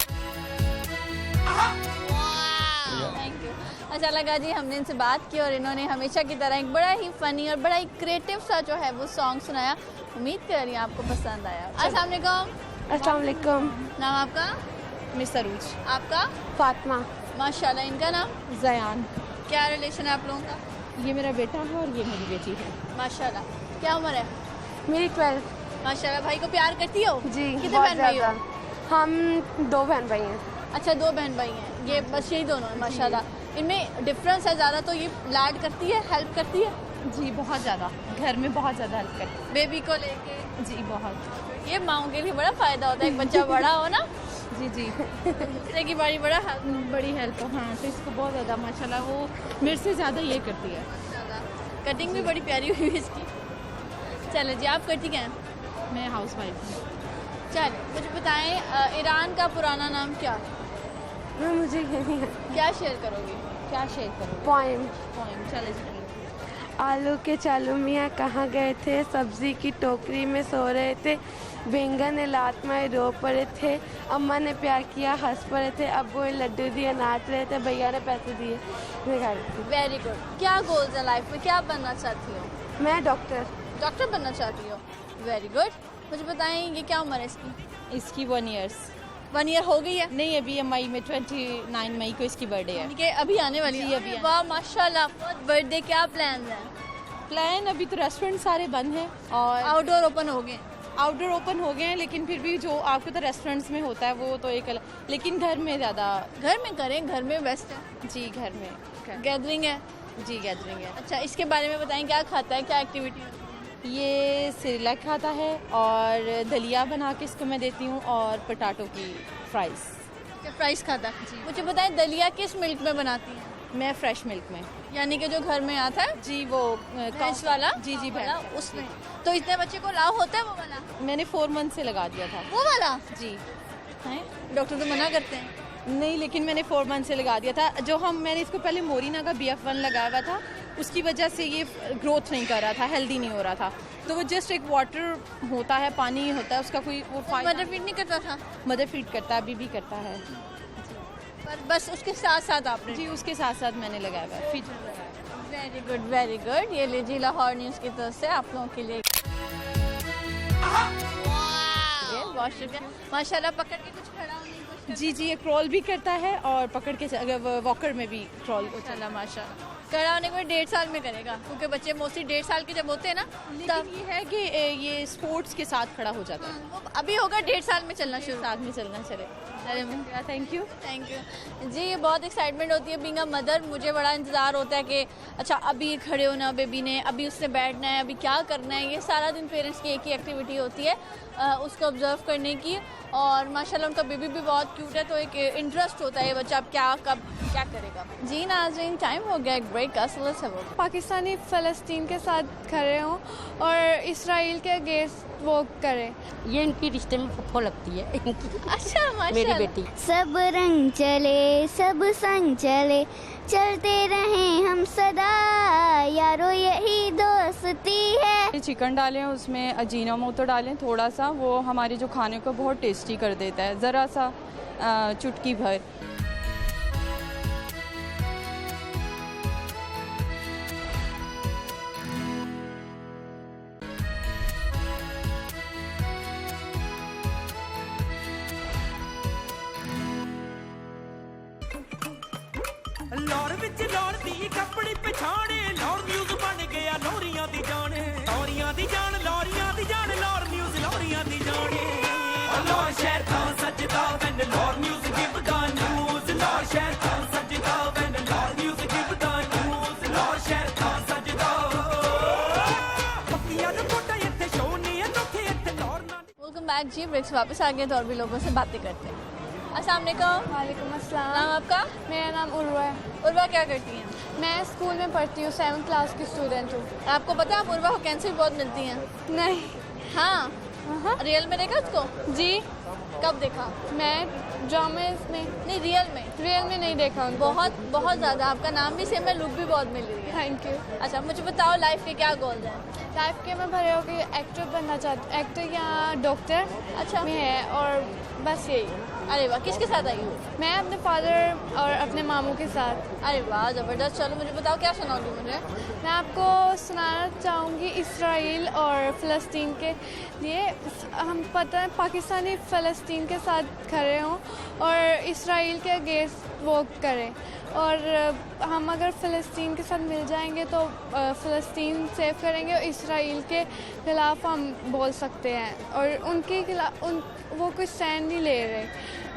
Thank you. अच्छा लगा जी, हमने इनसे बात की और इन्होंने हमेशा की तरह एक बड़ा ही फ़नी और बड़ा ही क्रिएटिव सा जो है वो सॉन्ग सुनाया। उम्मीद कर रही हूँ आपको पसंद आया। अस्सलाम वालेकुम। अस्सलाम वालेकुम। नाम आपका? मिस अरूज। आपका? फातिमा। माशाल्लाह। इनका नाम? जयान। क्या रिलेशन है आप लोगों का? ये मेरा बेटा है और ये मेरी बेटी है। माशाल्लाह। क्या उम्र है? मेरी 12। माशाल्लाह। भाई को प्यार करती हो? जी। कितने बहन भाई हो? हम 2 बहन भाई हैं। अच्छा, 2 बहन भाई हैं। ये बस यही दोनों हैं? माशाल्लाह। इनमें डिफरेंस है ज़्यादा, तो ये लाड करती है, हेल्प करती है? जी बहुत ज़्यादा, घर में बहुत ज़्यादा हेल्प करती है। बेबी को लेके? जी बहुत। ये माँओं के लिए बड़ा फ़ायदा होता है, एक बच्चा बड़ा हो ना। जी जी। दूसरे की बड़ी हेल्प। हाँ, तो इसको बहुत ज़्यादा माशाल्लाह वो मेरे से ज़्यादा ये करती है। कटिंग भी बड़ी प्यारी हुई है इसकी। चलो जी, आप करती क्या हैं? मैं हाउस वाइफ हूँ। चलिए मुझे बताएं, ईरान का पुराना नाम क्या? मुझे नहीं है। क्या शेयर करोगी? क्या शेयर करोगी? पोएम। चले जी। आलू के चालू मियाँ कहाँ गए थे, सब्जी की टोकरी में सो रहे थे, बैंगन लात में रो पड़े थे, अम्मा ने प्यार किया हंस पड़े थे, अब्बू ने लड्डू दिए नाच रहे थे, भैया ने पैसे दिए मैं खा रही थी। Very good. क्या गोल्स है लाइफ में, क्या बनना चाहती हो? मैं डॉक्टर। डॉक्टर बनना चाहती हो? Very good. मुझे बताएं, ये क्या उम्र है इसकी? इसकी 1 ईयर्स। 1 ईयर हो गई है? नहीं, अभी मई में 29 मई को इसकी बर्थडे है। ठीक है, अभी आने वाली है? अभी। वाह माशाल्लाह। बर्थडे क्या प्लान है? प्लान अभी तो रेस्टोरेंट सारे बंद हैं और आउटडोर ओपन हो गए? आउटडोर ओपन हो गए हैं, लेकिन फिर भी जो आपको तो रेस्टोरेंट्स में होता है वो तो एक अलग, लेकिन घर में ज़्यादा। घर में करें, घर में बेस्ट है। जी घर में। गैदरिंग है? जी गैदरिंग है। अच्छा, इसके बारे में बताएं, क्या खाता है, क्या एक्टिविटी होती है? ये सिरलैक खाता है और दलिया बना के इसको मैं देती हूँ और पोटैटो की फ्राइज़। फ्राइज खाता है जी। मुझे बताएं, दलिया किस मिल्क में बनाती हैं? मैं फ्रेश मिल्क में। यानी कि जो घर में आता है? जी वो भैंस वाला? जी जी वाला, भैंस उसमें। तो इतने बच्चे को लाभ होता है वो वाला? मैंने 4 मंथ से लगा दिया था। वो वाला? जी। हैं? डॉक्टर तो मना करते हैं। नहीं, लेकिन मैंने 4 मंथ से लगा दिया था। जो मैंने इसको पहले मोरिना का BF1 लगाया हुआ था, उसकी वजह से ये ग्रोथ नहीं कर रहा था, हेल्दी नहीं हो रहा था। तो वो जस्ट एक वाटर होता है, पानी होता है, उसका कोई वो मदर फीड नहीं करता था? मदर फीड करता है, अभी भी करता है। पर बस उसके साथ साथ आपने? जी उसके साथ साथ मैंने लगाया हुआ है feed. Very good, very good. ये लीजिए लाहौर न्यूज़ की तरफ से आप लोगों के लिए बहुत शुक्रिया। माशाल्लाह, पकड़ के कुछ खड़ा होने की कोशिश। जी जी, ये क्रॉल भी करता है और पकड़ के वॉकर में भी क्रॉल। माशाल्लाह। खड़ा होने को 1.5 साल में करेगा, क्योंकि बच्चे मोस्टली 1.5 साल के जब होते हैं ना, तब ये है कि ये स्पोर्ट्स के साथ खड़ा हो जाता है। वो अभी होगा 1.5 साल में चलना शुरू। साथ में चलना चले। Thank you. थैंक यू जी। ये बहुत एक्साइटमेंट होती है बीइंग अ मदर। मुझे बड़ा इंतज़ार होता है कि अच्छा अभी खड़े होना बेबी ने, अभी उसने बैठना है, अभी क्या करना है। ये सारा दिन पेरेंट्स की एक ही एक्टिविटी होती है, उसको ऑब्जर्व करने की। और माशाल्लाह उनका बेबी भी बहुत क्यूट है, तो एक इंटरेस्ट होता है ये बच्चा अब क्या कब क्या करेगा। जी नाज़रीन, टाइम हो गया एक ब्रेक का। पाकिस्तानी फ़लस्तीन के साथ खड़े हों और इसराइल के अगेंस्ट वो करें। ये इनकी रिश्ते में फुफ्फो लगती है। अच्छा माशाल्लाह। मेरी बेटी। सब रंग चले सब संग चले, चलते रहें हम सदा, यारो यही दोस्ती है। चिकन डालें, उसमें अजीनोमोटो डालें थोड़ा सा, वो हमारे जो खाने को बहुत टेस्टी कर देता है, ज़रा सा चुटकी भर। लौर विच लौर दी कपड़ी पछाणे, लौर न्यूज़ बन गया लौरियां दी जाने, लौरियां दी जान, लौरियां दी जान, लौर न्यूज़ लौरियां दी जाने। लौर शहर दा सजदा वैन लौर न्यूज़ गिव गाना। जी ब्रेक से वापस आ गए तो और भी लोगों से बातें करते हैं। अस्सलाम वालेकुम। वालेकुम अस्सलाम। नाम आपका? मेरा नाम उर्वा है। उर्वा क्या करती हैं? मैं स्कूल में पढ़ती हूँ, 7th क्लास की स्टूडेंट हूँ। आपको पता है आप उर्वा को कैंसर बहुत मिलती हैं? नहीं। हाँ रियल में देखा उसको? जी। कब देखा? मैं ड्रामे में नहीं, रियल में नहीं देखा उनको। बहुत ज़्यादा। आपका नाम भी सेम है, लुक भी बहुत मिल रही है। Thank you. अच्छा मुझे बताओ लाइफ के क्या गोल्स हैं? लाइफ के मैं बड़े होकर एक्टर बनना चाहती हूँ, एक्टर या डॉक्टर अच्छा में है, और बस यही। अरे वाह, किसके साथ आई हो? मैं अपने फादर और अपने मामू के साथ। अरे वाह ज़बरदस्त। चलो मुझे बताओ क्या सुनाओगी मुझे? मैं आपको सुनाना चाहूँगी इसराइल और फ़लस्तीन के लिए। हम पता है पाकिस्तानी फ़लस्तीन के साथ खड़े हों और इसराइल के अगेंस्ट वो करें, और हम अगर फ़लस्तीन के साथ मिल जाएंगे तो फ़लस्तीन सेव करेंगे और इसराइल के ख़िलाफ़ हम बोल सकते हैं, और उनके खिलाफ वो कुछ स्टैंड नहीं ले रहे,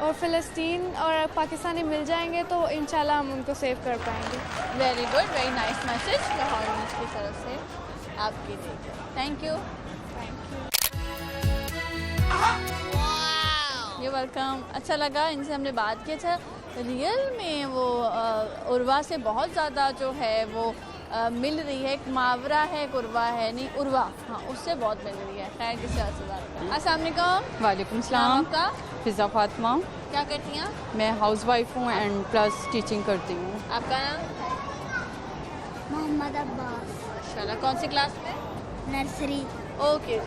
और फ़लस्तीन और पाकिस्तानी मिल जाएंगे तो इंशाल्लाह हम उनको सेव कर पाएंगे। Very good, very nice message Lahore news की तरफ से आपके लिए। Thank you. ये वेलकम। अच्छा लगा, इनसे हमने बात की। अच्छा रियल में वो उर्वा से बहुत ज़्यादा जो है वो मिल रही है। एक मावरा है, एक उर्वा है, नहीं उर्वा, हाँ उससे बहुत मिल रही है। खैर किसी और से बात करें। अस्सलाम वालेकुम। वालेकुम सलाम। आपका? फिज़ा फातिमा। क्या करती हैं? मैं हाउसवाइफ हूँ एंड प्लस टीचिंग करती हूँ। आपका नाम? मोहम्मद अब्बास। माशाल्लाह। कौन सी क्लास में? नर्सरी। ओके।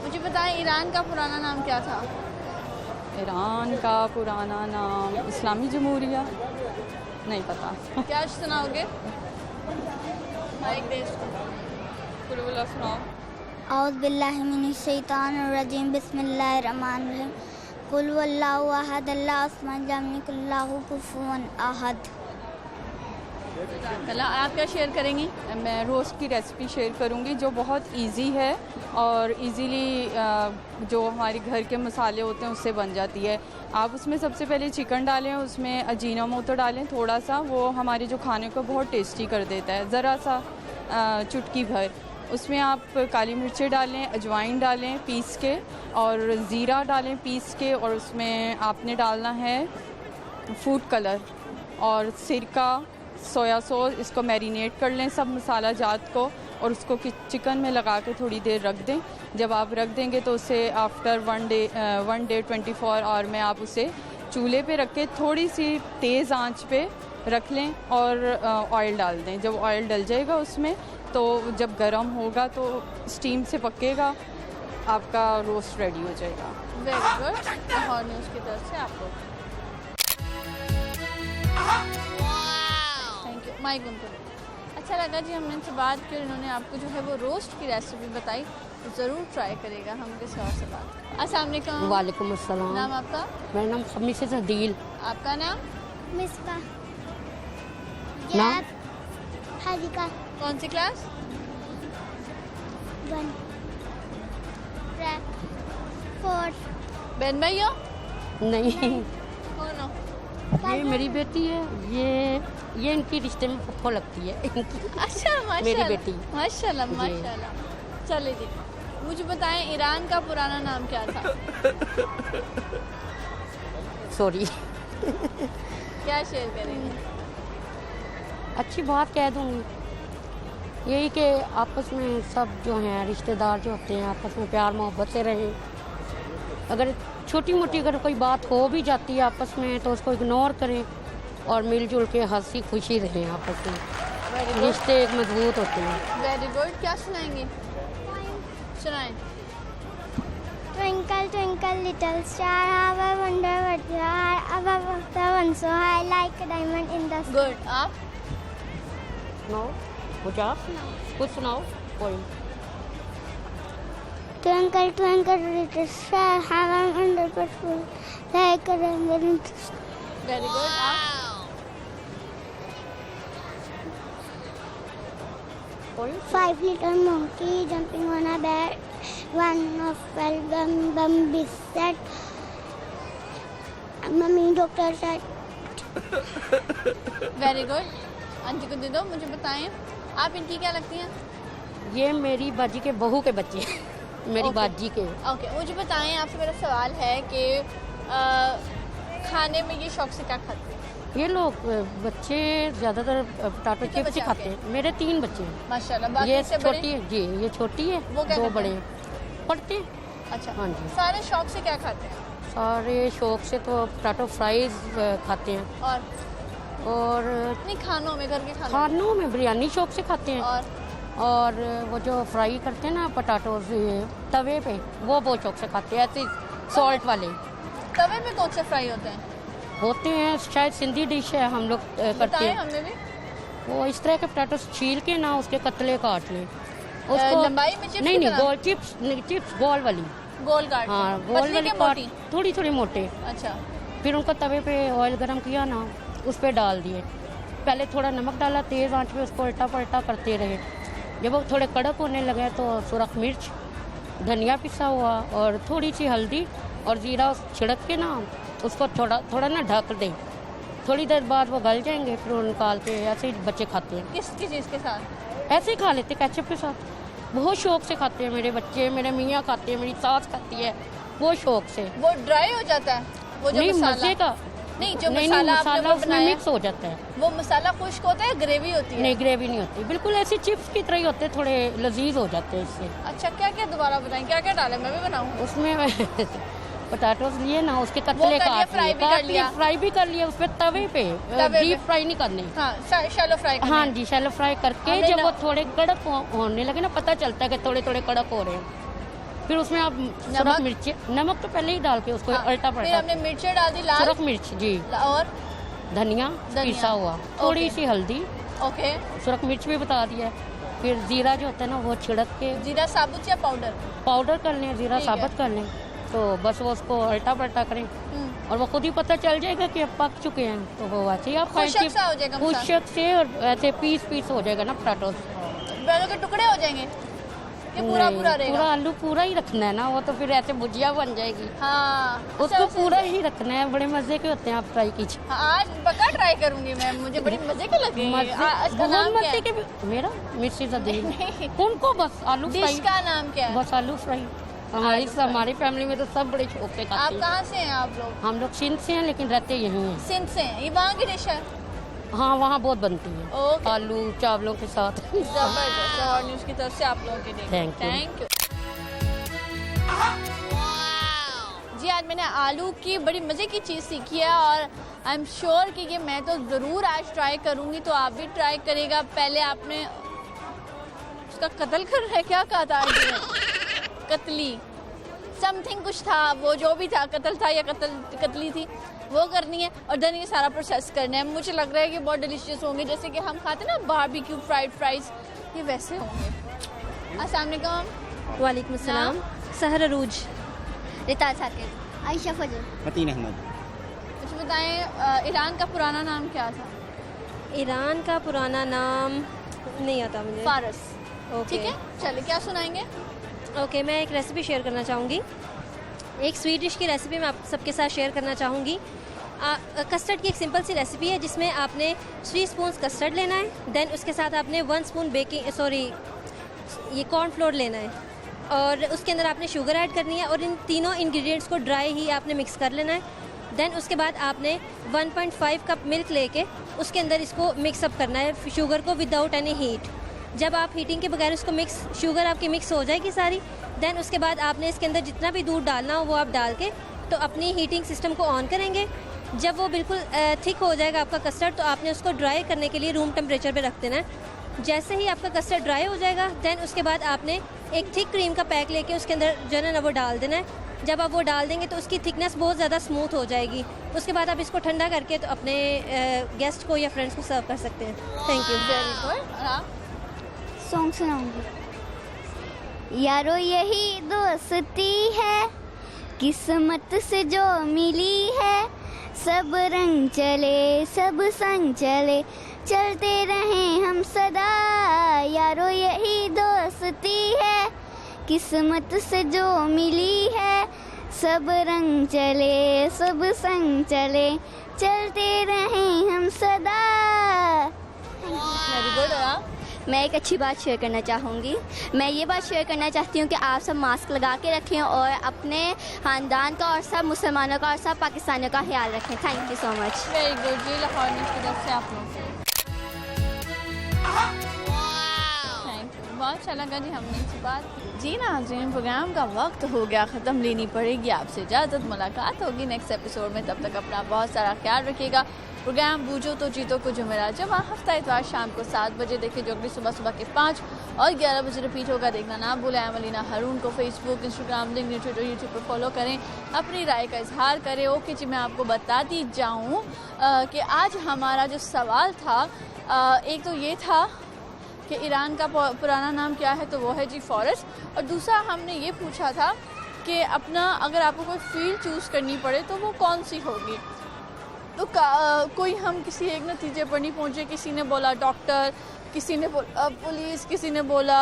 मुझे बताएं ईरान का पुराना नाम क्या था? ईरान का पुराना नाम इस्लामी जमहूरिया, नहीं पता। क्या सुनाओगे? एक देश को सुनाओ। औज़ु बिल्लाहि मिनश शैतानिर रजीम, बिस्मिल्लाहिर रहमानिर रहीम, कुल हुवल्लाहु अहद, अल्लाहु अस्मद, लम यकुल लहु कुफुवन अहद। आप क्या शेयर करेंगी? मैं रोस्ट की रेसिपी शेयर करूंगी जो बहुत इजी है और इजीली जो हमारे घर के मसाले होते हैं उससे बन जाती है। आप उसमें सबसे पहले चिकन डालें, उसमें अजीनोमोटो डालें थोड़ा सा, वो हमारे जो खाने को बहुत टेस्टी कर देता है। ज़रा सा चुटकी भर उसमें आप काली मिर्चें डालें, अजवाइन डालें पीस के, और ज़ीरा डालें पीस के, और उसमें आपने डालना है फूड कलर और सिरका, सोया सॉस। इसको मैरिनेट कर लें सब मसाला जात को, और उसको चिकन में लगा के थोड़ी देर रख दें। जब आप रख देंगे तो उसे आफ्टर 1 डे 24 आवर में आप उसे चूल्हे पे रख के थोड़ी सी तेज़ आंच पे रख लें और ऑयल डाल दें। जब ऑयल डल जाएगा उसमें तो जब गर्म होगा तो स्टीम से पकेगा, आपका रोस्ट रेडी हो जाएगा। Very good. लाहौर न्यूज़ की तरफ से आपको थैंक यू। माइक उनको। अच्छा लगा जी, हमने इनसे बात की और इन्होंने आपको जो है वो रोस्ट की रेसिपी बताई, तो ज़रूर ट्राई करेगा। हम किसी और से बात। अस्सलाम वालेकुम। वालेकुम अस्सलाम। नाम आपका? मेरा नाम खमीस अदील। आपका नाम? मिसबा। नाम? हादिका। कौन सी क्लास? 1 4। बहन भाई हो? नहीं, कौन हो? ये मेरी बेटी है, ये इनकी रिश्ते में फुफ्फो लगती है। अच्छा माशाल्लाह। मेरी बेटी। माशाल्लाह माशाल्लाह। चले जी, मुझे बताएं ईरान का पुराना नाम क्या था? सॉरी। क्या शेयर करेंगे? अच्छी बात कह दूँगी, यही कि आपस में सब जो हैं रिश्तेदार जो होते हैं आपस में प्यार मोहब्बत से रहें। अगर छोटी मोटी अगर कोई बात हो भी जाती है आपस में तो उसको इग्नोर करें और मिलजुल के हंसी खुशी रहें आपस में। रिश्ते एक मजबूत होते हैं। Very good. क्या सुनाएंगे? सुनाएं। Twinkle twinkle little star, how I wonder what you are, above the one so high like a diamond in the sky. Good. आप? सुनाओ कुछ, आप कुछ सुनाओ poem. Twinkle twinkle little star, how I wonder what you are, like a diamond in the sky. Very good. आप? 5 little monkey jumping on a bed. One of well Bambi said, "Mummy, doctor said." Very good. Aunty को दे दो। मुझे बताएं आप इनकी क्या लगती हैं? ये मेरी बाजी के बहू के बच्चे हैं। मेरी बाजी के। ओके, मुझे बताएं, आपसे मेरा सवाल है कि खाने में ये शौक से क्या खाते हैं ये लोग? बच्चे ज़्यादातर पोटैटो चिप्स ही खाते हैं। मेरे 3 बच्चे हैं माशाल्लाह। ये छोटी है जी, ये छोटी है, 2 बड़े पढ़ते हैं। अच्छा, हाँ जी। सारे शौक से क्या खाते हैं? सारे शौक से तो पोटैटो फ्राइज खाते हैं और नहीं, खानों में, घर के खानों में बिरयानी शौक से खाते हैं और वो जो फ्राई करते हैं ना पोटैटोज तवे पे, वो बहुत शौक से खाते हैं, ऐसे सॉल्ट वाले। तवे पे कौन से फ्राई होते हैं? शायद सिंधी डिश है, हम लोग करते हैं। हमें भी वो इस तरह के पोटैटो छील के ना उसके कतले काट लें, उसको लंबाई में चिप्स नहीं गोल चिप्स गोल वाली गोल काट। हाँ, गोल वाली काट, थोड़ी मोटे। अच्छा, फिर उनको तवे पे ऑयल गरम किया ना, उस पर डाल दिए। पहले थोड़ा नमक डाला, तेज़ आंच पे उसको उल्टा पलटा करते रहे। जब वो थोड़े कड़क होने लगे तो सुरख मिर्च, धनिया पिसा हुआ और थोड़ी सी हल्दी और ज़ीरा छिड़क के ना उसको थोड़ा ना ढक दें। थोड़ी देर बाद वो गल जाएंगे, फिर निकाल के ऐसे ही बच्चे खाते हैं। किस चीज़ के साथ? ऐसे ही खा लेते, केचप के साथ। बहुत शौक से खाते हैं मेरे बच्चे, मेरे मियाँ खाते हैं, मेरी सास खाती है, बहुत शौक से। वो ड्राई हो जाता है वो जो नहीं, मसाला? मजे का नहीं, जो मसाला आपने वो बनाया मिक्स हो जाता है। वो मसाला खुश्क होता है, ग्रेवी होती है? नहीं, ग्रेवी नहीं होती, बिल्कुल ऐसी चिप्स की तरह ही होते हैं, थोड़े लजीज हो जाते हैं इससे। अच्छा, क्या क्या दोबारा बताएं, क्या क्या डाले, मैं भी बनाऊँ? उसमें पोटैटोज लिए ना, उसके कतले काट फ्राई भी कर लिया उसपे तवे पे, डीप फ्राई नहीं करने। Shallow fry. हाँ जी, शैलो फ्राई करके जब वो थोड़े कड़क होने लगे ना, पता चलता है कि थोड़े थोड़े कड़क हो रहे हैं, फिर उसमें आप सुरख मिर्च, नमक तो पहले ही डाल के उसको उल्टा पलटा। फिर हमने मिर्च डाल दी, लाल सुरख मिर्च जी, और धनिया पिसा हुआ, थोड़ी सी हल्दी, ओके, सुरख मिर्च भी बता दिया। फिर जीरा जो होता है ना, वो छिड़क के। जीरा साबुत या पाउडर कर लें, जीरा साबुत कर लें, तो बस वो उसको उल्टा पलटा करें और वो खुद ही पता चल जाएगा कि अब पक चुके हैं। तो वो ऐसे ही आप खुशक से और ऐसे पीस हो जाएगा ना पोटैटोज, के टुकड़े हो जाएंगे। पूरा रहेगा? पूरा आलू पूरा ही रखना है ना, वो तो फिर ऐसे भुजिया बन जाएगी। हाँ, उसको पूरा ही रखना है, बड़े मजे के होते हैं। आप ट्राई कीजिए। आज पक्का ट्राई करूंगी मैं, मुझे बड़ी मजे के लगे। बहुत मजे के। मेरा मिर्ची सब्जी उनको बस आलू फ्राई। का नाम क्या है? बस आलू फ्राई। हमारी फैमिली में तो सब बड़े शौक से खाते हैं। आप कहाँ से हैं आप लोग? हम लोग सिंध से हैं, लेकिन रहते यहीं हैं। सिंध से हैं? ये वहाँ की डिश है? हाँ, वहाँ बहुत बनती है, आलू चावलों के साथ। जबरदस्त। और न्यूज़ की तरफ से आप लोगों के लिए थैंक यू। जी, आज मैंने आलू की बड़ी मज़े की चीज़ सीखी है और आई एम श्योर कि ये मैं तो ज़रूर आज ट्राई करूँगी, तो आप भी ट्राई करिएगा। पहले आपने उसका कत्ल करना है, क्या कहा था? कतली समथिंग कुछ था, वो जो भी था, कत्ल था या कतली थी, वो करनी है और देन ये सारा प्रोसेस करना है। मुझे लग रहा है कि बहुत डिलीशियस होंगे, जैसे कि हम खाते ना बारबेक्यू फ्राइड फ्राइज, ये वैसे होंगे। अस्सलाम वालेकुम। वालेकुम सलाम। सहर अरूज, रिता साकिब, आयशा फजल, मतीन अहमद। मुझे बताएं, ईरान का पुराना नाम क्या था? ईरान का पुराना नाम नहीं आता मुझे। फारस। ठीक है, चलिए क्या सुनाएंगे? ओके, मैं एक रेसिपी शेयर करना चाहूँगी। एक स्वीट डिश की रेसिपी मैं आप सबके साथ शेयर करना चाहूँगी। कस्टर्ड की एक सिंपल सी रेसिपी है, जिसमें आपने 3 स्पून कस्टर्ड लेना है, देन उसके साथ आपने 1 स्पून ये कॉर्नफ्लोर लेना है और उसके अंदर आपने शुगर ऐड करनी है और इन तीनों इंग्रेडिएंट्स को ड्राई ही आपने मिक्स कर लेना है। देन उसके बाद आपने 1.5 कप मिल्क लेके उसके अंदर इसको मिक्सअप करना है, शुगर को विदाउट एनी हीट। जब आप हीटिंग के बगैर उसको शुगर आपकी मिक्स हो जाएगी सारी, देन उसके बाद आपने इसके अंदर जितना भी दूध डालना हो वो आप डाल के तो अपनी हीटिंग सिस्टम को ऑन करेंगे। जब वो बिल्कुल थिक हो जाएगा आपका कस्टर्ड, तो आपने उसको ड्राई करने के लिए रूम टेम्परेचर पे रख देना है। जैसे ही आपका कस्टर्ड ड्राई हो जाएगा, देन उसके बाद आपने एक थिक क्रीम का पैक लेके उसके अंदर जो है ना वो डाल देना है। जब आप वो डाल देंगे तो उसकी थिकनेस बहुत ज़्यादा स्मूथ हो जाएगी। उसके बाद आप इसको ठंडा करके तो अपने गेस्ट को या फ्रेंड्स को सर्व कर सकते हैं। Thank you. Very good. Song सुनाऊंगी। यारो यही दोस्ती है, किस्मत से जो मिली है, सब रंग चले सब संग चले, चलते रहें हम सदा। यारो यही दोस्ती है, किस्मत से जो मिली है, सब रंग चले सब संग चले, चलते रहें हम सदा। Very good. मैं एक अच्छी बात शेयर करना चाहूँगी। मैं ये बात शेयर करना चाहती हूँ कि आप सब मास्क लगा के रखें और अपने ख़ानदान का और सब मुसलमानों का और सब पाकिस्तानियों का ख्याल रखें। Thank you so much. Very good जी, लाहौर न्यूज़ की तरफ से आप लोगों से थैंक यू, बहुत अच्छा लगा जी हमने इस बात। जी नाज़रीन, प्रोग्राम का वक्त हो गया ख़त्म, लेनी पड़ेगी आपसे इजाज़त। मुलाकात होगी नेक्स्ट एपिसोड में, तब तक अपना बहुत सारा ख्याल रखिएगा। प्रोग्राम बूझो तो जीतो को जुमेरात जमा हफ्ता इतवार शाम को 7 बजे देखें, जो अगली सुबह सुबह के 5 और 11 बजे रिपीट होगा। देखना ना भूलें। अमलीना हारून को Facebook, Instagram, LinkedIn, Twitter, YouTube पर फॉलो करें, अपनी राय का इजहार करें। ओके जी, मैं आपको बताती जाऊँ कि आज हमारा जो सवाल था, एक तो ये था कि ईरान का पुराना नाम क्या है, तो वो है जी फॉरेस्ट। और दूसरा हमने ये पूछा था कि अपना अगर आपको कोई फील्ड चूज़ करनी पड़े तो वो कौन सी होगी। तो कोई हम किसी एक नतीजे पर नहीं पहुँचे। किसी ने बोला डॉक्टर, किसी ने बोला पुलिस, किसी ने बोला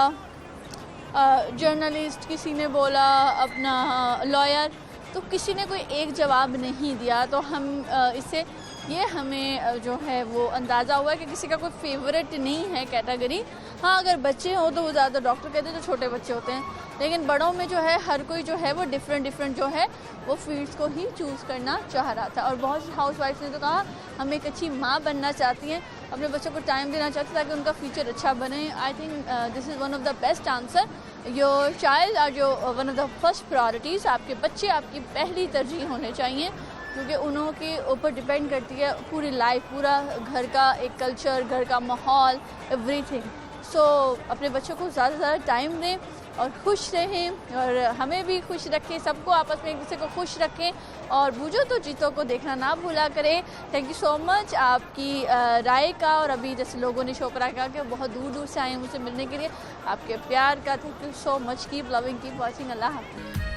जर्नलिस्ट, किसी ने बोला अपना लॉयर। तो किसी ने कोई एक जवाब नहीं दिया। तो हम इससे ये हमें जो है वो अंदाज़ा हुआ कि किसी का कोई फेवरेट नहीं है कैटेगरी। हाँ, अगर बच्चे हों तो वो ज़्यादा डॉक्टर कहते हैं, जो छोटे बच्चे होते हैं। लेकिन बड़ों में जो है हर कोई जो है वो डिफरेंट जो है वो फील्ड्स को ही चूज़ करना चाह रहा था। और बहुत सी हाउस वाइफ ने तो कहा हम एक अच्छी माँ बनना चाहती हैं, अपने बच्चों को टाइम देना चाहती हैं ताकि उनका फ्यूचर अच्छा बने। I think this is one of the best answer. Your child are जो one of the first priorities. आपके बच्चे आपकी पहली तरजीह होने चाहिए, क्योंकि उन्हों के ऊपर डिपेंड करती है पूरी लाइफ, पूरा घर का एक कल्चर, घर का माहौल, एवरीथिंग। सो अपने बच्चों को ज़्यादा से ज़्यादा टाइम दें और खुश रहें, और हमें भी खुश रखें, सबको आपस में एक दूसरे को खुश रखें। और बूझो तो जीतो को देखना ना भूला करें। थैंक यू सो मच आपकी राय का। और अभी जैसे लोगों ने शो पर कहा कि बहुत दूर दूर से आए हैं मुझसे मिलने के लिए, आपके प्यार का thank you so much. Keep loving, keep watching. अल्लाह हाफ़िज़।